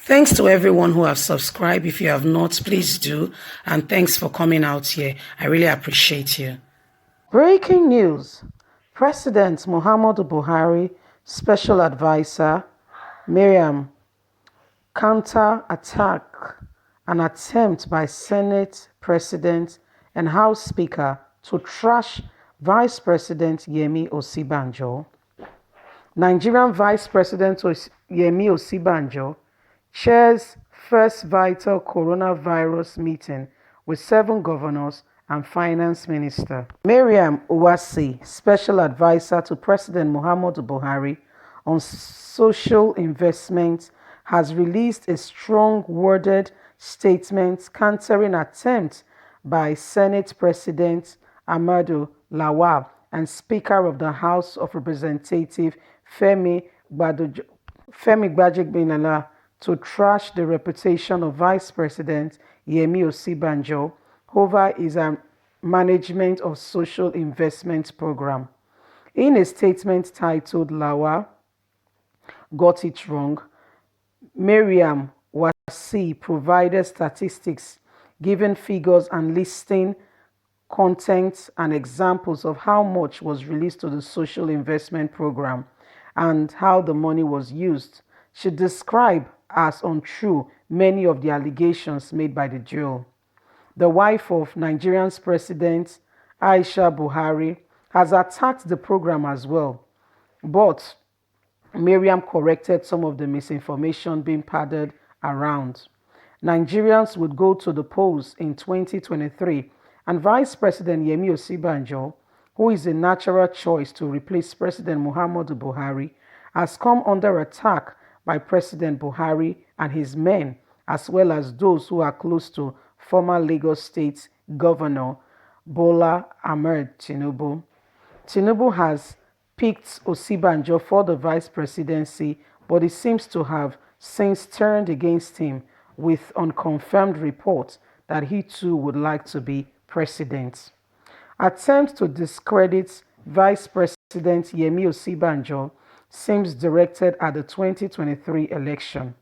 Thanks to everyone who have subscribed. If you have not, please do. And thanks for coming out here. I really appreciate you. Breaking news. President Muhammadu Buhari, Special Advisor Miriam, counter-attack an attempt by Senate President and House Speaker to trash Vice President Yemi Osinbajo. Nigerian Vice President Yemi Osinbajo chairs first vital coronavirus meeting with 7 governors and finance minister. Mariam Uwasi, special advisor to President Muhammadu Buhari on social investment, has released a strong-worded statement countering attempts by Senate President Ahmadu Lawal and Speaker of the House of Representatives Femi Gbajabiamila to trash the reputation of Vice President Yemi Osinbajo over his management of social investment program. In a statement titled "Lawal Got It Wrong," Mariam Uwasi provided statistics, giving figures and listing content and examples of how much was released to the social investment program and how the money was used. She described as untrue many of the allegations made by the duo. The wife of Nigeria's President Aisha Buhari has attacked the program as well, but Mariam corrected some of the misinformation being padded around. Nigerians would go to the polls in 2023, and Vice President Yemi Osinbajo, who is a natural choice to replace President Muhammadu Buhari, has come under attack by President Buhari and his men, as well as those who are close to former Lagos State Governor Bola Ahmed Tinubu. Tinubu has picked Osinbajo for the vice presidency, but he seems to have since turned against him, with unconfirmed reports that he too would like to be president. Attempts to discredit Vice President Yemi Osinbajo seems directed at the 2023 election.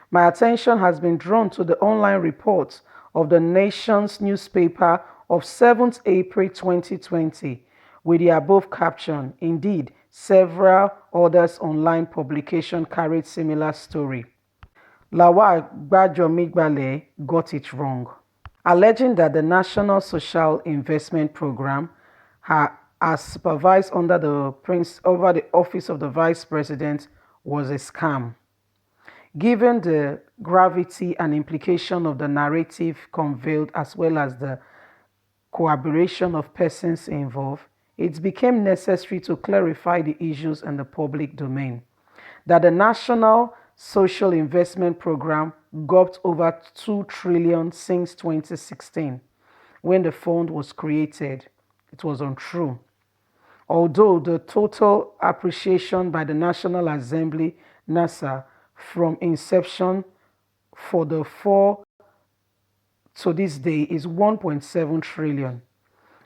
My attention has been drawn to the online report of the nation's newspaper of 7th April 2020 with the above caption. Indeed, several others online publications carried similar story. Lawal Gbajabiamila got it wrong, alleging that the National Social Investment Program, as supervised under the office of the Vice President, was a scam. Given the gravity and implication of the narrative conveyed as well as the collaboration of persons involved, it became necessary to clarify the issues in the public domain. That the National Social Investment Program gulped over 2 trillion since 2016, when the fund was created, it was untrue. Although the total appreciation by the National Assembly (NASA) from inception for the 4 to this day is 1.7 trillion,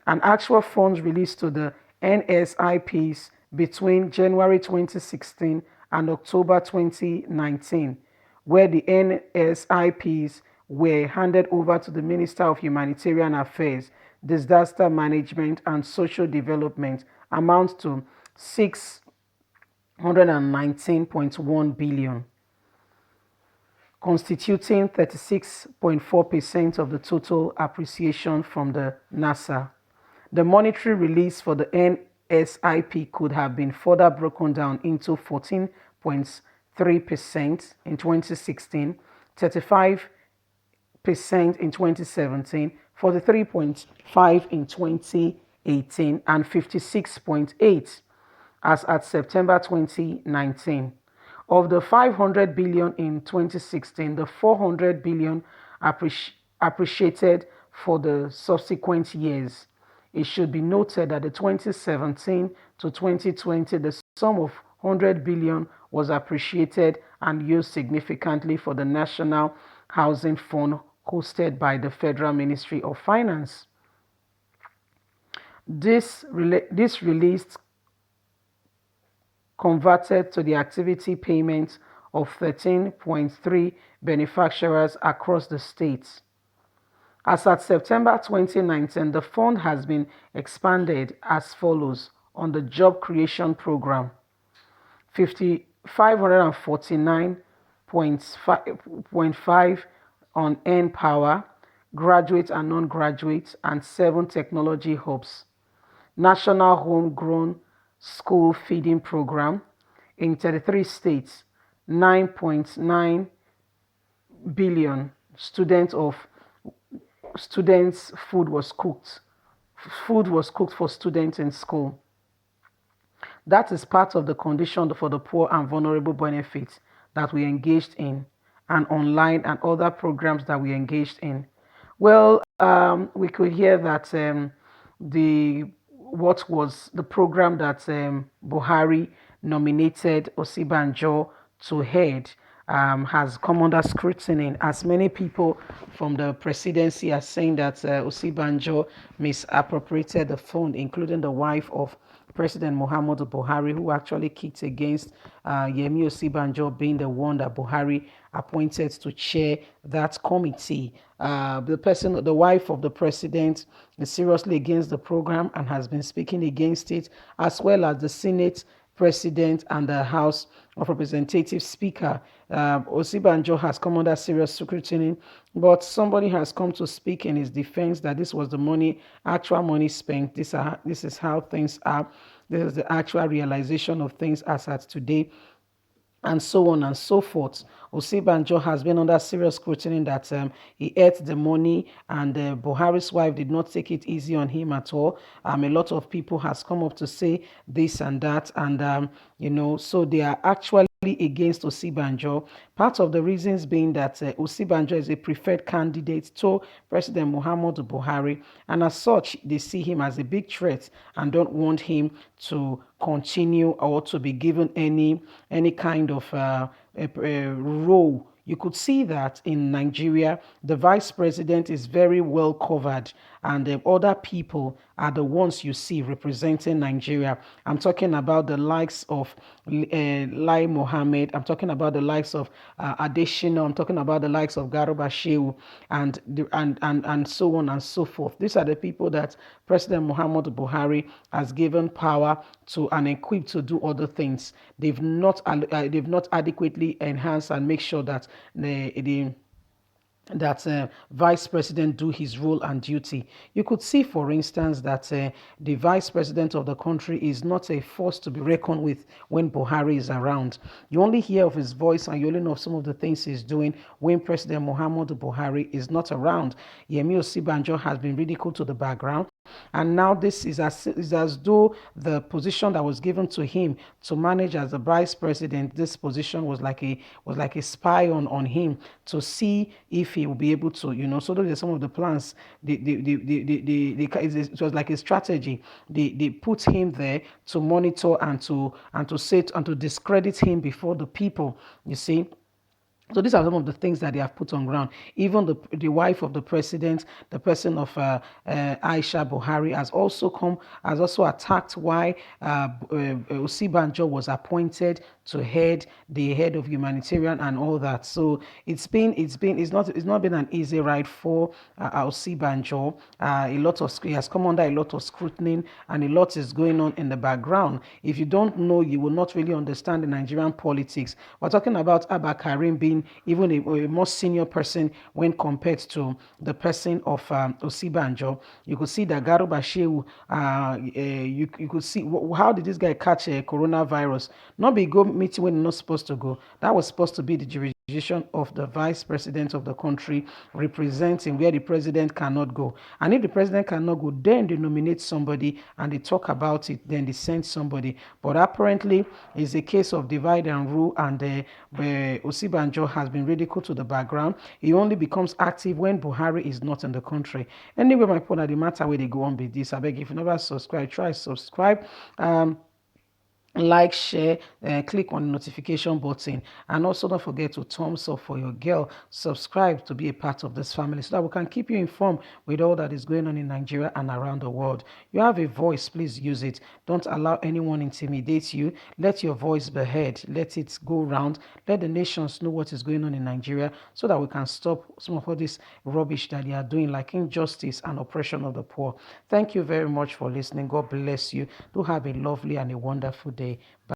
and actual funds released to the NSIPs between January 2016 and October 2019, where the NSIPs were handed over to the Minister of Humanitarian Affairs, Disaster Management and Social Development, amounts to 619.1 billion, constituting 36.4% of the total appreciation from the NASA. The monetary release for the NSIP could have been further broken down into 14.3% in 2016, 35% in 2017, 43.5% in 2018, and 56.8% as at September 2019. Of the 500 billion in 2016, the 400 billion appreciated for the subsequent years. It should be noted that the 2017 to 2020, the sum of 100 billion was appreciated and used significantly for the National Housing Fund hosted by the Federal Ministry of Finance. This release converted to the activity payment of 13.3 beneficiaries across the states. As at September 2019, the fund has been expanded as follows on the Job Creation Program: 549.5 on N Power, graduate and non-graduate, and 7 technology hubs. National Homegrown School Feeding Program in 33 states, 9.9 billion students food was cooked for students in school. That is part of the condition for the poor and vulnerable benefits that we engaged in, and online and other programs that we engaged in. Well, we could hear that the what was the program that Buhari nominated Osinbajo to head has come under scrutiny, as many people from the presidency are saying that Osinbajo misappropriated the fund, including the wife of President Muhammadu Buhari, who actually kicked against Yemi Osinbajo being the one that Buhari appointed to chair that committee. The wife of the president, is seriously against the program and has been speaking against it, as well as the Senate president and the House of Representatives speaker. Osinbajo has come under serious scrutiny, but somebody has come to speak in his defense that this was the money, actual money spent. This is how things are. This is the actual realization of things as at today, and so on and so forth. Osinbajo has been under serious scrutiny that he ate the money, and Buhari's wife did not take it easy on him at all. A lot of people has come up to say this and that, and so they are actually against Osinbajo. Part of the reasons being that Osinbajo is a preferred candidate to President Muhammadu Buhari, and as such, they see him as a big threat and don't want him to continue or to be given any kind of a role. You could see that in Nigeria, the vice president is very well covered, and the other people are the ones you see representing Nigeria. I'm talking about the likes of Lai Mohammed. I'm talking about the likes of Adeshina. I'm talking about the likes of Garuba Shehu, and so on and so forth. These are the people that President Muhammadu Buhari has given power to and equipped to do other things. They've not adequately enhanced and make sure that vice president do his role and duty. You could see, for instance, that the vice president of the country is not a force to be reckoned with when Buhari is around. You only hear of his voice and you only know of some of the things he's doing when President Muhammadu Buhari is not around. Yemi Osinbajo has been ridiculed to the background. And now this is as though the position that was given to him to manage as the vice president, this position was like a spy on him to see if he will be able to, So those are some of the plans. It was like a strategy. They put him there to monitor and to say and to discredit him before the people. You see. So these are some of the things that they have put on ground. Even the wife of the president, the person of Aisha Buhari, has also attacked why Osinbajo was appointed to head of humanitarian and all that. So it's not been an easy ride for Osinbajo. He has come under a lot of scrutiny, and a lot is going on in the background. If you don't know, you will not really understand the Nigerian politics. We're talking about Abba Karim being even a more senior person when compared to the person of Osinbajo. You could see that Garuba Shehu, you could see how did this guy catch a coronavirus? Not be go meeting when he's not supposed to go. That was supposed to be the jurisdiction of the vice president of the country, representing where the president cannot go. And if the president cannot go, then they nominate somebody and they talk about it, then they send somebody. But apparently, it's a case of divide and rule, and Osinbajo has been ridiculed to the background. He only becomes active when Buhari is not in the country. Anyway, my point at the matter where they go on with this, I beg if you never subscribe, try subscribe. like, share, click on the notification button, and also don't forget to thumbs up for your girl. Subscribe to be a part of this family so that we can keep you informed with all that is going on in Nigeria and around the world. You have a voice, please use it. Don't allow anyone intimidate you. Let your voice be heard. Let it go round. Let the nations know what is going on in Nigeria so that we can stop some of all this rubbish that they are doing, like injustice and oppression of the poor. Thank you very much for listening. God bless you. Do have a lovely and a wonderful day. Bye.